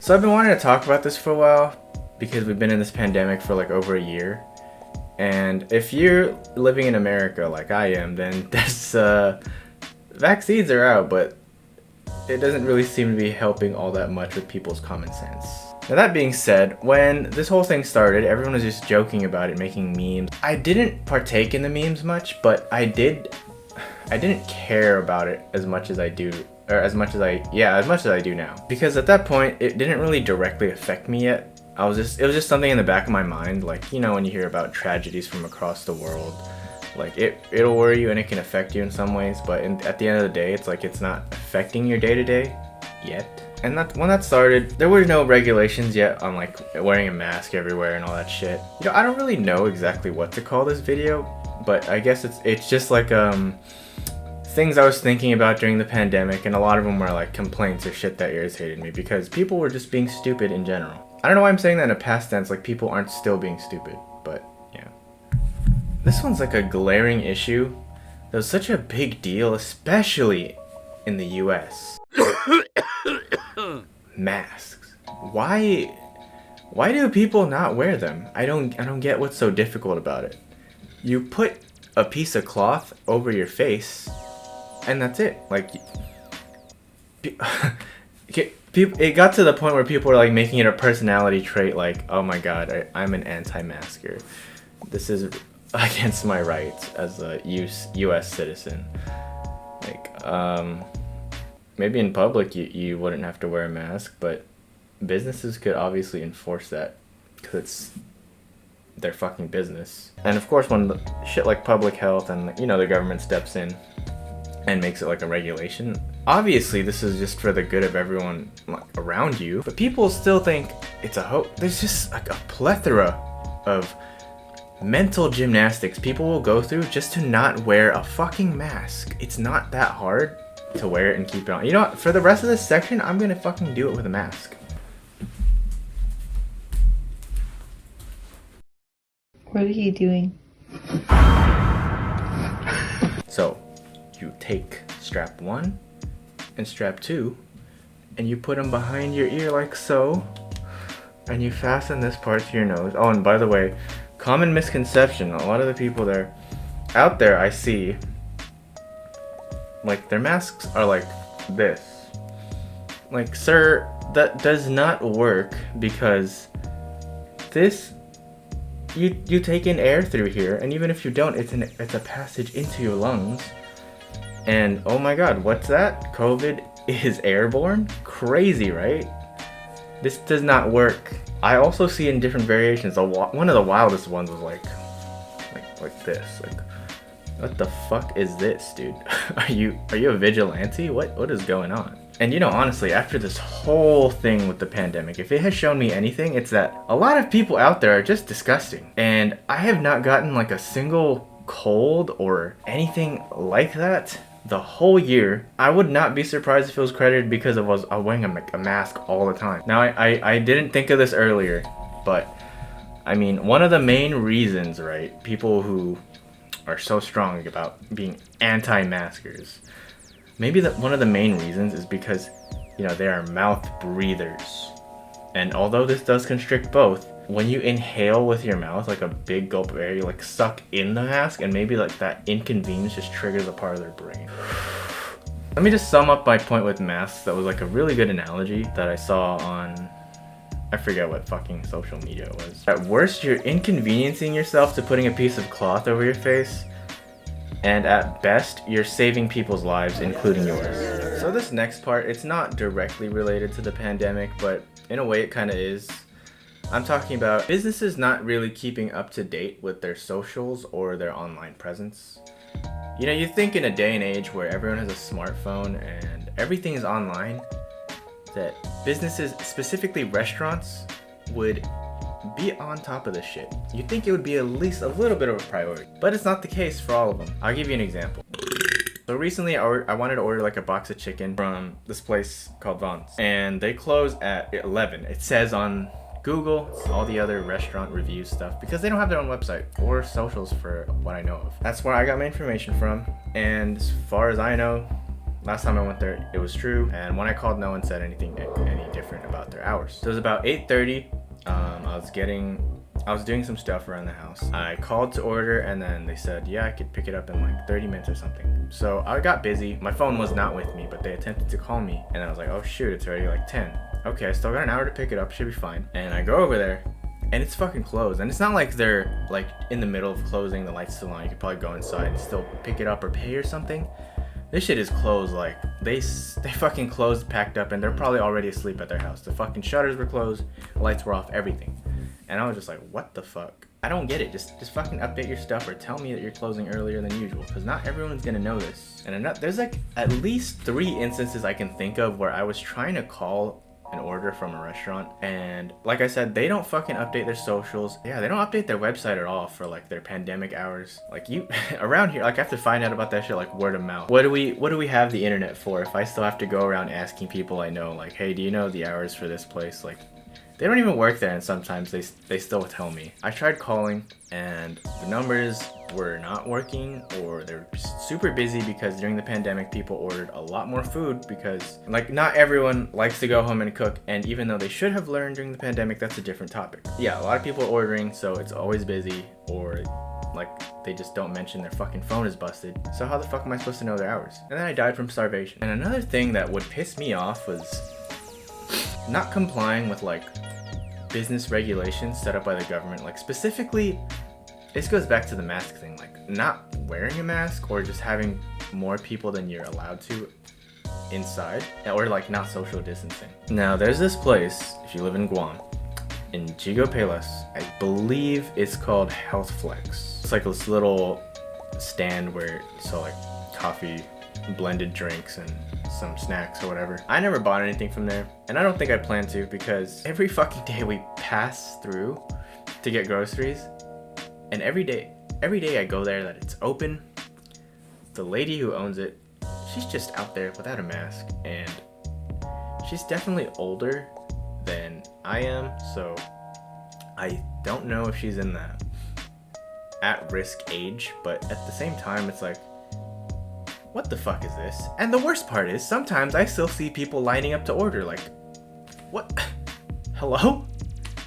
So I've been wanting to talk about this for a while because we've been in this pandemic for like over a year. And if you're living in America like I am, then this vaccines are out, but it doesn't really seem to be helping all that much with people's common sense. Now that being said, when this whole thing started, everyone was just joking about it, making memes. I didn't partake in the memes much, but I didn't care about it as much as I do, or as much as I do now. Because at that point, it didn't really directly affect me yet. It was just something in the back of my mind, like, you know, when you hear about tragedies from across the world, like it'll worry you and it can affect you in some ways, but at the end of the day, it's like it's not affecting your day-to-day yet. And when that started, there were no regulations yet on like wearing a mask everywhere and all that shit. You know, I don't really know exactly what to call this video, but I guess it's just like things I was thinking about during the pandemic, and a lot of them were like complaints or shit that irritated me because people were just being stupid in general. I don't know why I'm saying that in a past tense, like people aren't still being stupid, but yeah. This one's like a glaring issue that was such a big deal, especially in the US. Masks. Why do people not wear them? I don't get what's so difficult about it. You put a piece of cloth over your face and that's it. Like it got to the point where people were like making it a personality trait, like, oh my god, I'm an anti-masker. This is against my rights as a US citizen. Like, maybe in public you wouldn't have to wear a mask, but businesses could obviously enforce that because it's their fucking business. And of course, when shit like public health and, you know, the government steps in and makes it like a regulation, obviously this is just for the good of everyone around you, but people still think it's a hoax. There's just like a plethora of mental gymnastics people will go through just to not wear a fucking mask. It's not that hard to wear it and keep it on. You know what? For the rest of this section, I'm gonna fucking do it with a mask. What are you doing? So, you take strap 1 and strap 2, and you put them behind your ear like so, and you fasten this part to your nose. Oh, and by the way, common misconception, a lot of the people out there I see, like, their masks are like this. Like, sir, that does not work because this, you take in air through here, and even if you don't, it's a passage into your lungs. And oh my god, what's that? COVID is airborne? Crazy, right? This does not work. I also see in different variations. One of the wildest ones was like this. Like, what the fuck is this, dude? Are you a vigilante? What is going on? And you know, honestly, after this whole thing with the pandemic, if it has shown me anything, it's that a lot of people out there are just disgusting. And I have not gotten like a single cold or anything like that the whole year. I would not be surprised if it was credited because I was wearing a mask all the time. Now, I didn't think of this earlier, but I mean, one of the main reasons, right, people who are so strong about being anti-maskers, maybe one of the main reasons is because, you know, they are mouth breathers. And although this does constrict both, when you inhale with your mouth, like a big gulp of air, you like suck in the mask, and maybe like that inconvenience just triggers a part of their brain. Let me just sum up my point with masks. That was like a really good analogy that I saw on, I forget what fucking social media it was. At worst, you're inconveniencing yourself to putting a piece of cloth over your face, and at best, you're saving people's lives, including yours. So this next part, it's not directly related to the pandemic, but in a way it kind of is. I'm talking about businesses not really keeping up to date with their socials or their online presence. You know, you think in a day and age where everyone has a smartphone and everything is online, that businesses, specifically restaurants, would be on top of this shit. You'd think it would be at least a little bit of a priority, but it's not the case for all of them. I'll give you an example. So recently I wanted to order like a box of chicken from this place called Vhauj, and they close at 11. It says on Google, all the other restaurant review stuff, because they don't have their own website or socials for what I know of. That's where I got my information from, and as far as I know, last time I went there, it was true, and when I called, no one said anything any different about their hours. So it was about 8:30. I was doing some stuff around the house. I called to order and then they said, yeah, I could pick it up in like 30 minutes or something. So I got busy. My phone was not with me, but they attempted to call me. And I was like, oh shoot, it's already like 10. Okay, I still got an hour to pick it up, should be fine. And I go over there and it's fucking closed. And it's not like they're like in the middle of closing, the light's still on. You could probably go inside and still pick it up or pay or something. This shit is closed. Like they fucking closed, packed up, and they're probably already asleep at their house. The fucking shutters were closed, lights were off, everything. And I was just like, what the fuck? I don't get it. Just fucking update your stuff or tell me that you're closing earlier than usual, because not everyone's gonna know this. And there's like at least 3 instances I can think of where I was trying to call an order from a restaurant, and like I said, they don't fucking update their socials. Yeah, they don't update their website at all for like their pandemic hours. Like you around here, like I have to find out about that shit like word of mouth. What do we have the internet for if I still have to go around asking people I know, like, hey, do you know the hours for this place? Like, they don't even work there, and sometimes they still tell me. I tried calling and the numbers were not working, or they're super busy because during the pandemic people ordered a lot more food because like not everyone likes to go home and cook, and even though they should have learned during the pandemic, that's a different topic. Yeah, a lot of people are ordering, so it's always busy, or like they just don't mention their fucking phone is busted. So how the fuck am I supposed to know their hours? And then I died from starvation. And another thing that would piss me off was not complying with like business regulations set up by the government. Like specifically, this goes back to the mask thing, like not wearing a mask or just having more people than you're allowed to inside, or like not social distancing. Now there's this place, if you live in Guam, in Chico Palos, I believe it's called Health Flex. It's like this little stand where you sell like coffee, blended drinks, and some snacks or whatever. I never bought anything from there, and I don't think I plan to, because every fucking day we pass through to get groceries, and every day I go there that it's open, the lady who owns it, she's just out there without a mask, and she's definitely older than I am, so I don't know if she's in the at-risk age, but at the same time it's like, what the fuck is this? And the worst part is, sometimes I still see people lining up to order, like, what? Hello?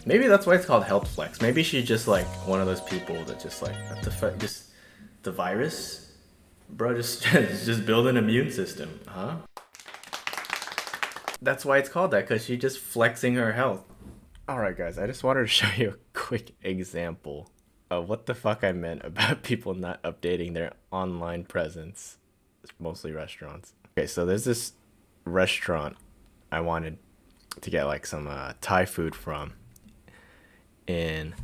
Maybe that's why it's called Health Flex. Maybe she's just like one of those people that just like, what the fuck, just the virus? Bro, just build an immune system, huh? That's why it's called that, because she's just flexing her health. Alright guys, I just wanted to show you a quick example of what the fuck I meant about people not updating their online presence. It's mostly restaurants. Okay, so there's this restaurant I wanted to get like some Thai food from in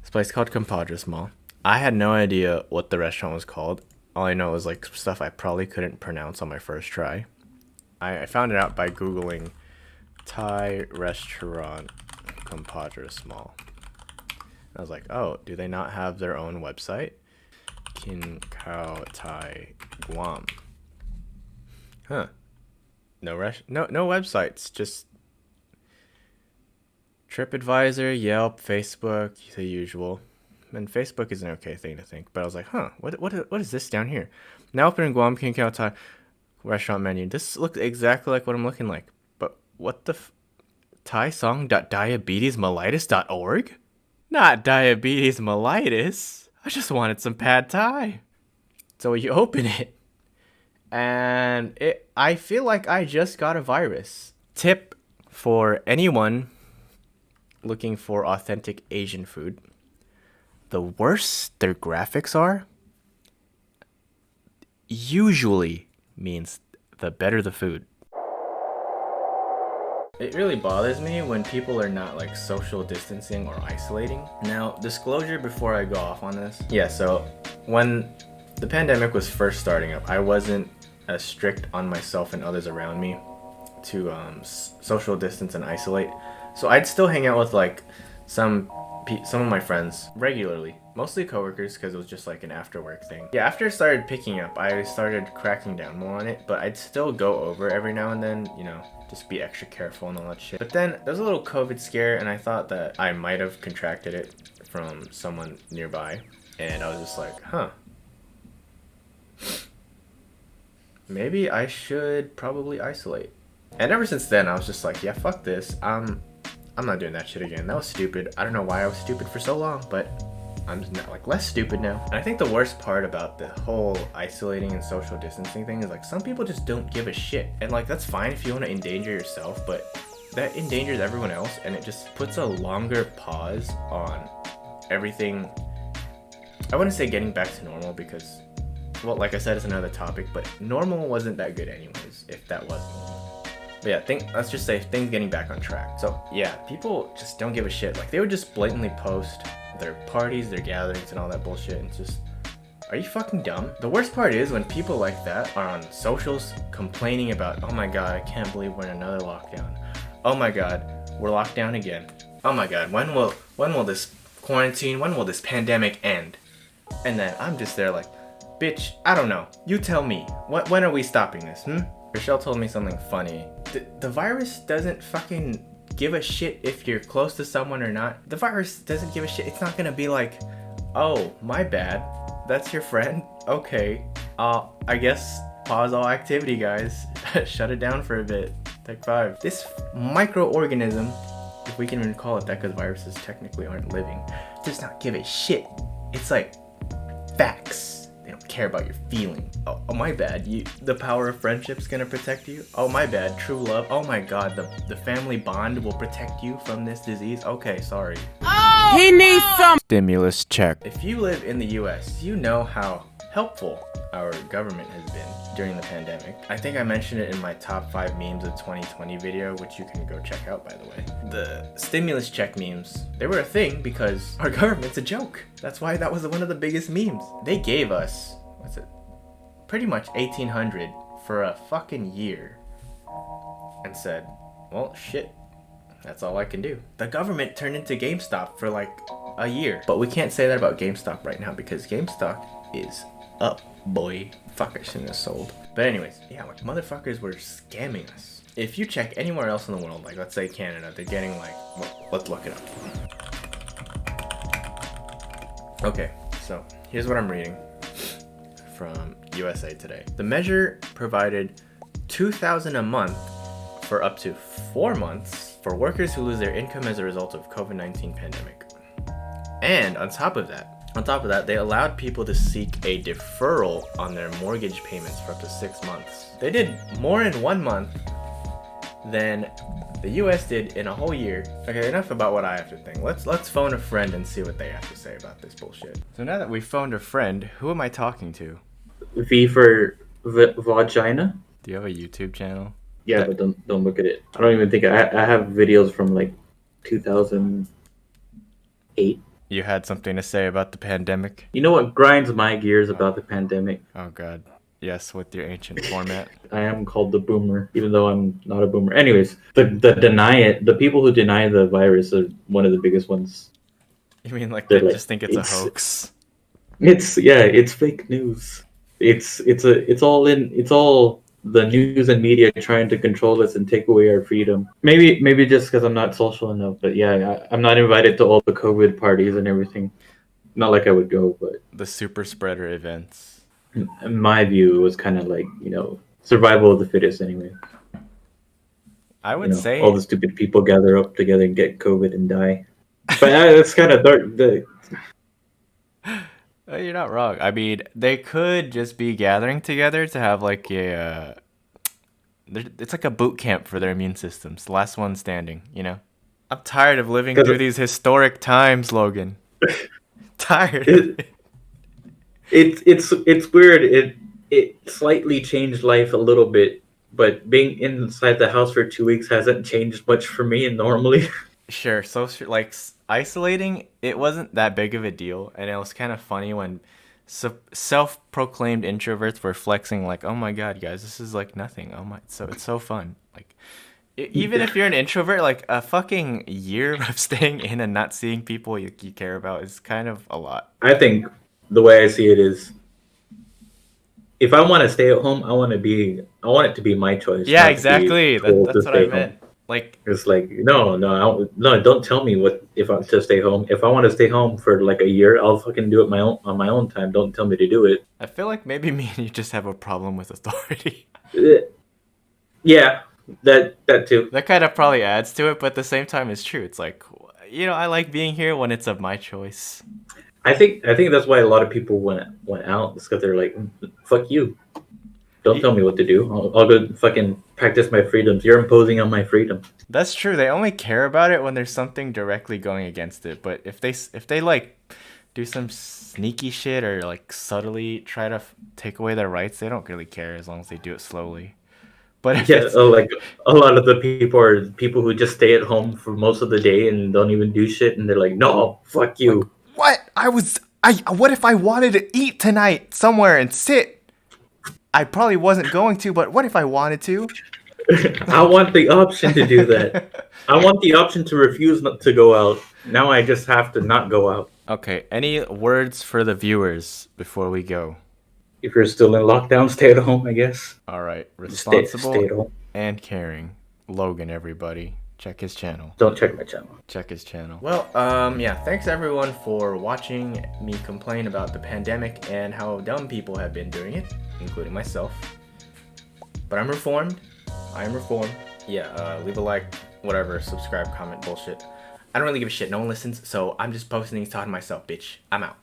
this place called Compadres Mall. I had no idea what the restaurant was called. All I know was like stuff I probably couldn't pronounce on my first try. I found it out by Googling Thai restaurant Compadres Mall. I was like, oh, do they not have their own website? Kin Khao Thai Guam. Huh. No websites, just TripAdvisor, Yelp, Facebook, the usual. And Facebook is an okay thing to think, but I was like, huh, what is this down here? Now open in Guam, Kin Khao Thai restaurant menu. This looks exactly like what I'm looking like, but what the thaisong.diabetesmellitus.org? Not diabetes mellitus. I just wanted some pad thai. So you open it, and I feel like I just got a virus. Tip for anyone looking for authentic Asian food: the worse their graphics are, usually means the better the food. It really bothers me when people are not like social distancing or isolating. Now, disclosure before I go off on this. Yeah, so when the pandemic was first starting up, I wasn't as strict on myself and others around me to social distance and isolate. So I'd still hang out with like some of my friends regularly, mostly coworkers, because it was just like an after work thing. Yeah, after it started picking up, I started cracking down more on it, but I'd still go over every now and then, you know, just be extra careful and all that shit. But then there was a little COVID scare, and I thought that I might have contracted it from someone nearby, and I was just like, huh, maybe I should probably isolate. And ever since then, I was just like, yeah, fuck this. I'm not doing that shit again. That was stupid. I don't know why I was stupid for so long, but I'm just not, like, less stupid now. And I think the worst part about the whole isolating and social distancing thing is, like, some people just don't give a shit. And, like, that's fine if you want to endanger yourself, but that endangers everyone else, and it just puts a longer pause on everything. I wouldn't say getting back to normal because, well, like I said, it's another topic, but normal wasn't that good anyways, if that was normal. But yeah, let's just say things getting back on track. So yeah, people just don't give a shit. Like, they would just blatantly post their parties, their gatherings, and all that bullshit, and just, are you fucking dumb? The worst part is when people like that are on socials complaining about, oh my god, I can't believe we're in another lockdown. Oh my god, we're locked down again. Oh my god, when will this quarantine, when will this pandemic end? And then I'm just there like, bitch, I don't know. You tell me. When are we stopping this, Rochelle told me something funny. The virus doesn't fucking give a shit if you're close to someone or not. The virus doesn't give a shit. It's not gonna be like, oh, my bad. That's your friend? Okay. I guess pause all activity, guys. Shut it down for a bit. Take 5. This microorganism, if we can even call it that because viruses technically aren't living, does not give a shit. It's like facts. They don't care about your feeling. Oh, my bad. The power of friendship's gonna protect you. Oh, my bad. True love. Oh my god, the family bond will protect you from this disease. Okay, sorry. Oh, he needs some stimulus check. If you live in the US, you know how helpful our government has been during the pandemic. I think I mentioned it in my top 5 memes of 2020 video, which you can go check out, by the way. The stimulus check memes, they were a thing because our government's a joke. That's why that was one of the biggest memes. They gave us, pretty much $1,800 for a fucking year and said, well, shit, that's all I can do. The government turned into GameStop for like a year. But we can't say that about GameStop right now because GameStop is up, boy. Fuck, I shouldn't have sold. But anyways, yeah, like, motherfuckers were scamming us. If you check anywhere else in the world, like let's say Canada, they're getting like, well, let's look it up. Okay, so here's what I'm reading from USA Today. The measure provided $2,000 a month for up to 4 months for workers who lose their income as a result of COVID-19 pandemic. And on top of that, they allowed people to seek a deferral on their mortgage payments for up to 6 months. They did more in 1 month than the US did in a whole year. Okay, enough about what I have to think. Let's phone a friend and see what they have to say about this bullshit. So now that we've phoned a friend, who am I talking to? V for vagina. Do you have a YouTube channel? Yeah, but don't look at it. I don't even think I have videos from like 2008. You had something to say about the pandemic? You know what grinds my gears about the pandemic? Oh god. Yes, with your ancient format. I am called the boomer, even though I'm not a boomer. Anyways, the people who deny the virus are one of the biggest ones. You mean like they just think it's a hoax? It's fake news. It's all the news and media trying to control us and take away our freedom. Maybe just because I'm not social enough, but yeah, I'm not invited to all the COVID parties and everything. Not like I would go, but the super spreader events. In my view, it was kind of like, survival of the fittest anyway. I would say all the stupid people gather up together and get COVID and die. But it's kind of dark. You're not wrong. I mean, they could just be gathering together to have like it's like a boot camp for their immune systems. The last one standing, I'm tired of living through these historic times, Logan. Tired. It's weird. It slightly changed life a little bit, but being inside the house for 2 weeks hasn't changed much for me normally. Sure. So like isolating, it wasn't that big of a deal, and it was kind of funny when self-proclaimed introverts were flexing like, "Oh my god, guys, this is like nothing. Oh my, so it's so fun." Like, even if you're an introvert, like a fucking year of staying in and not seeing people you care about is kind of a lot. I think the way I see it is, if I want to stay at home, I want it to be my choice. Yeah, exactly. That's what I meant. Like, it's like no, don't tell me what if I'm to stay home. If I want to stay home for like a year, I'll fucking do it on my own time. Don't tell me to do it. I feel like maybe me and you just have a problem with authority. Yeah, That too. That kind of probably adds to it, but at the same time, it's true. It's like, I like being here when it's of my choice. I think that's why a lot of people went out. It's because they're like, fuck you. Don't tell me what to do. I'll go fucking practice my freedoms. You're imposing on my freedom. That's true. They only care about it when there's something directly going against it. But if they like do some sneaky shit or like subtly try to take away their rights, they don't really care as long as they do it slowly. But if Yeah, it's like a lot of the people are people who just stay at home for most of the day and don't even do shit, and they're like, no, fuck you. what what if I wanted to eat tonight somewhere and sit? I probably wasn't going to, but what if I wanted to? I want the option to do that. I want the option to refuse not to go out. Now I just have to not go out. Okay, any words for the viewers before we go? If you're still in lockdown, stay at home, I guess. All right, Stay responsible at home. and caring. Logan, everybody. Check his channel. Don't check my channel. Check his channel. Well, yeah, thanks everyone for watching me complain about the pandemic and how dumb people have been doing it, including myself. But I'm reformed. I am reformed. Yeah, leave a like, whatever, subscribe, comment, bullshit. I don't really give a shit. No one listens, so I'm just posting these talking to myself, bitch. I'm out.